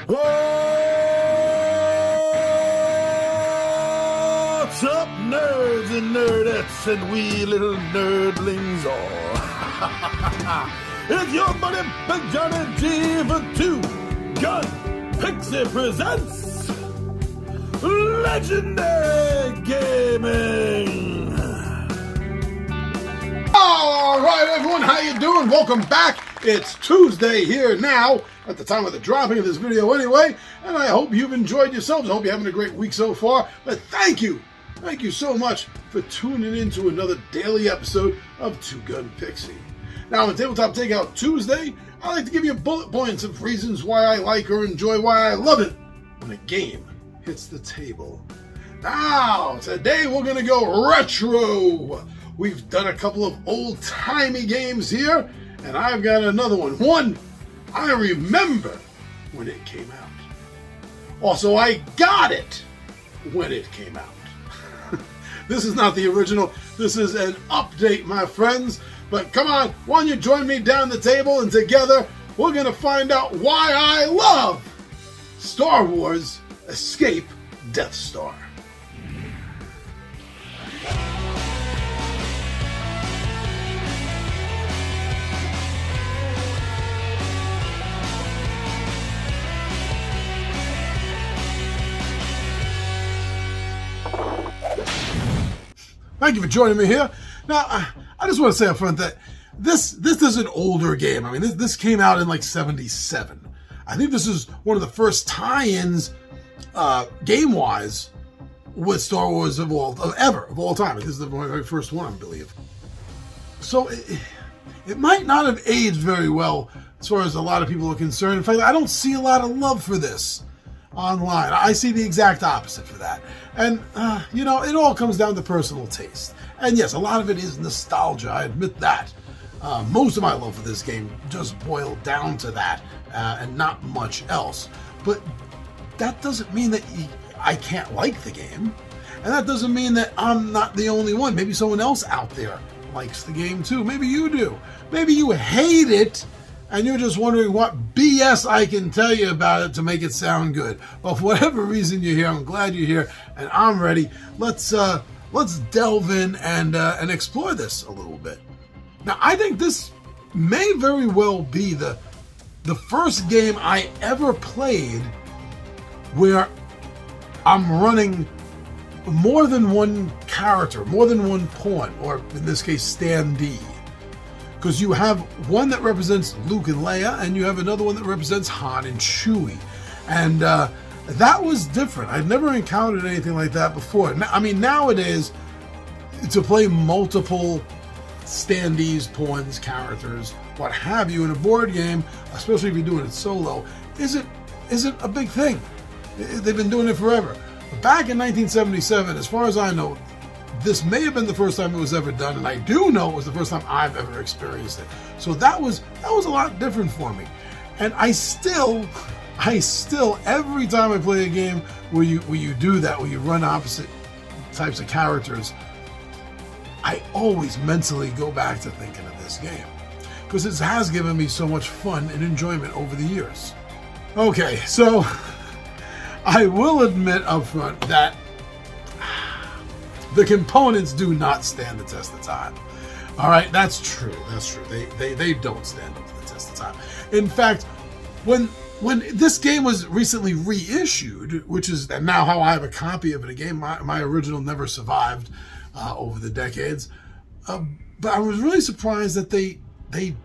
What's up, nerds and nerdettes and wee little nerdlings all? It's your buddy Big Johnny G for Two Gun Pixie presents Legendary Gaming. All right, everyone, how you doing? Welcome back. It's Tuesday here now, at the time of the dropping of this video anyway, and I hope you've enjoyed yourselves. I hope you're having a great week so far, but thank you so much for tuning in to another daily episode of Two Gun Pixie. Now, on Tabletop Takeout Tuesday, I like to give you bullet points of reasons why I like or enjoy, why I love it when a game hits the table. Now, today we're going to go retro. We've done a couple of old-timey games here, and I've got another one. One I remember when it came out. Also, I got it when it came out. This is not the original. This is an update, my friends. But come on, why don't you join me down the table, and together we're going to find out why I love Star Wars Escape Death Star. Thank you for joining me here. Now, I just want to say up front that this is an older game. I mean, this came out in like '77. I think this is one of the first tie-ins, game-wise, with Star Wars of all time. This is the very first one, I believe. So it might not have aged very well as far as a lot of people are concerned. In fact, I don't see a lot of love for this online. I see the exact opposite for that. And, it all comes down to personal taste. And yes, a lot of it is nostalgia, I admit that. Most of my love for this game just boiled down to that, and not much else. But that doesn't mean that I can't like the game. And that doesn't mean that I'm not the only one. Maybe someone else out there likes the game too. Maybe you do. Maybe you hate it, and you're just wondering what BS I can tell you about it to make it sound good. Well, for whatever reason you're here, I'm glad you're here, and I'm ready. Let's delve in and explore this a little bit. Now, I think this may very well be the first game I ever played where I'm running more than one character, more than one pawn, or in this case, standee. Because you have one that represents Luke and Leia, and you have another one that represents Han and Chewie. And that was different. I'd never encountered anything like that before. I mean, nowadays, to play multiple standees, pawns, characters, what have you, in a board game, especially if you're doing it solo, isn't a big thing. They've been doing it forever. But back in 1977, as far as I know, this may have been the first time it was ever done, and I do know it was the first time I've ever experienced it. So that was a lot different for me. And I still, every time I play a game where you do that, where you run opposite types of characters, I always mentally go back to thinking of this game, because it has given me so much fun and enjoyment over the years. Okay, so I will admit up front that the components do not stand the test of time. All right, that's true. They don't stand up to the test of time. In fact, when this game was recently reissued, which is now how I have a copy of it again, my original never survived over the decades. But I was really surprised that they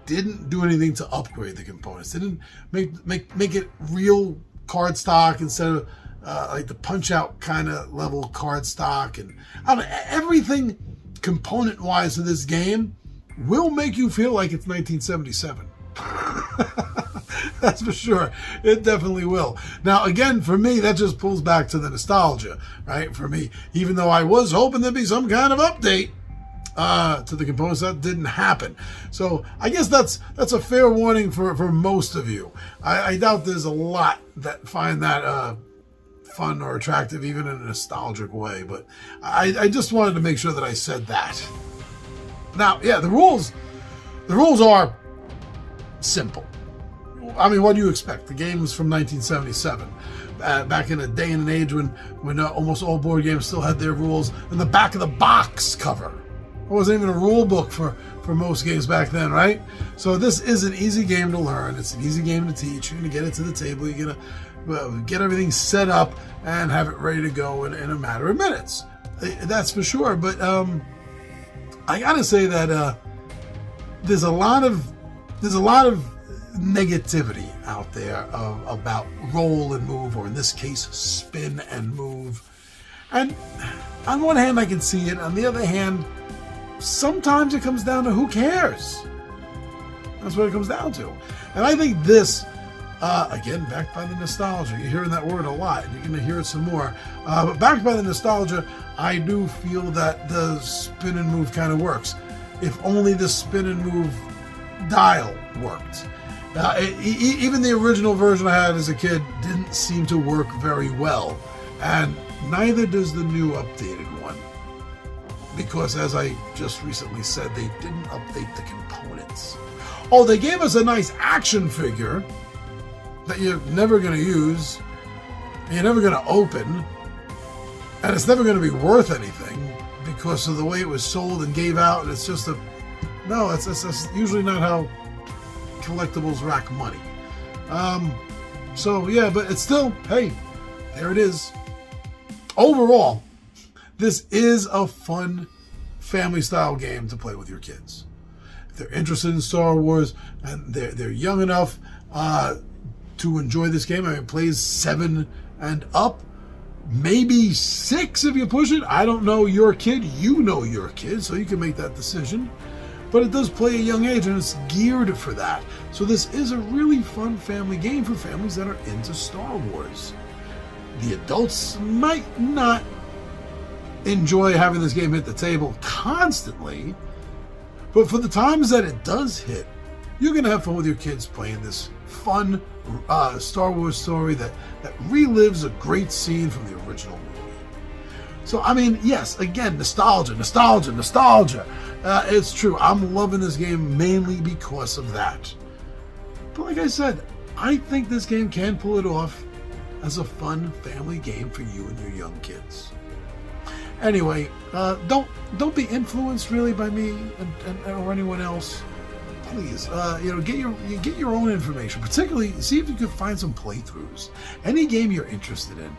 didn't do anything to upgrade the components. They didn't make it real card stock instead of like the Punch-Out kind of level card stock. And I don't know, everything component-wise to this game will make you feel like it's 1977. That's for sure. It definitely will. Now, again, for me, that just pulls back to the nostalgia, right? For me, even though I was hoping there'd be some kind of update to the components, that didn't happen. So I guess that's a fair warning for most of you. I doubt there's a lot that find that fun or attractive, even in a nostalgic way. But I just wanted to make sure that I said that. Now, yeah, the rules are simple. I mean, what do you expect? The game was from 1977, back in a day and an age when almost all board games still had their rules in the back of the box cover. There wasn't even a rule book for most games back then, right? So this is an easy game to learn. It's an easy game to teach. You're going to get it to the table. You're going to get everything set up and have it ready to go in a matter of minutes. That's for sure. But I got to say that there's a lot of negativity out there about roll and move, or in this case, spin and move. And on one hand, I can see it. On the other hand, sometimes it comes down to who cares. That's what it comes down to. And I think this, again, backed by the nostalgia. You're hearing that word a lot. You're going to hear it some more. But backed by the nostalgia, I do feel that the spin and move kind of works. If only the spin and move dial worked. Even the original version I had as a kid didn't seem to work very well. And neither does the new updated one. Because, as I just recently said, they didn't update the components. Oh, they gave us a nice action figure that you're never going to use, and you're never going to open, and it's never going to be worth anything because of the way it was sold and gave out. And it's just that's usually not how collectibles rack money. So yeah, but it's still, hey, there it is. Overall, this is a fun family-style game to play with your kids. If they're interested in Star Wars and they're young enough to enjoy this game, I mean, it plays 7 and up, maybe 6 if you push it. I don't know your kid. You know your kid, so you can make that decision. But it does play a young age, and it's geared for that. So this is a really fun family game for families that are into Star Wars. The adults might not enjoy having this game hit the table constantly, but for the times that it does hit, you're going to have fun with your kids playing this fun Star Wars story that relives a great scene from the original movie. So, I mean, yes, again, nostalgia. It's true. I'm loving this game mainly because of that. But like I said, I think this game can pull it off as a fun family game for you and your young kids. Anyway, don't be influenced really by me or anyone else. Please, get your own information. Particularly, see if you can find some playthroughs. Any game you're interested in,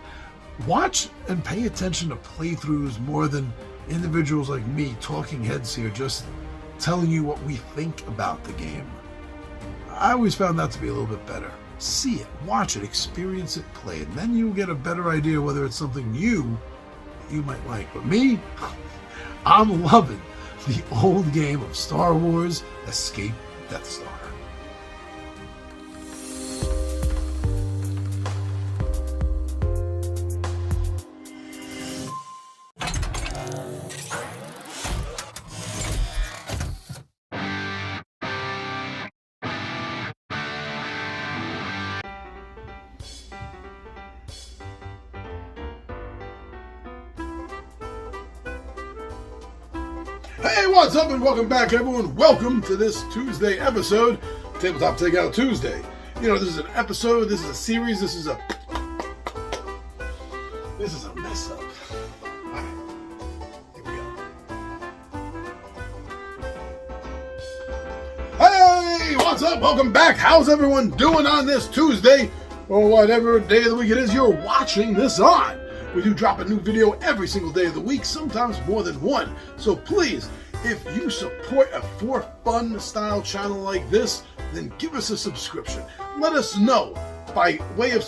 watch and pay attention to playthroughs more than individuals like me, talking heads here, just telling you what we think about the game. I always found that to be a little bit better. See it, watch it, experience it, play it, and then you'll get a better idea whether it's something you might like. But me, I'm loving the old game of Star Wars Escape Death Star. Hey, what's up, and welcome back, everyone. Welcome to this Tuesday episode, Tabletop Takeout Tuesday. You know, this is an episode, this is a series, this is a mess up. All right, here we go. Hey, what's up? Welcome back. How's everyone doing on this Tuesday, or whatever day of the week it is you're watching this on? We do drop a new video every single day of the week, sometimes more than one. So please, if you support a for fun style channel like this, then give us a subscription. Let us know by way of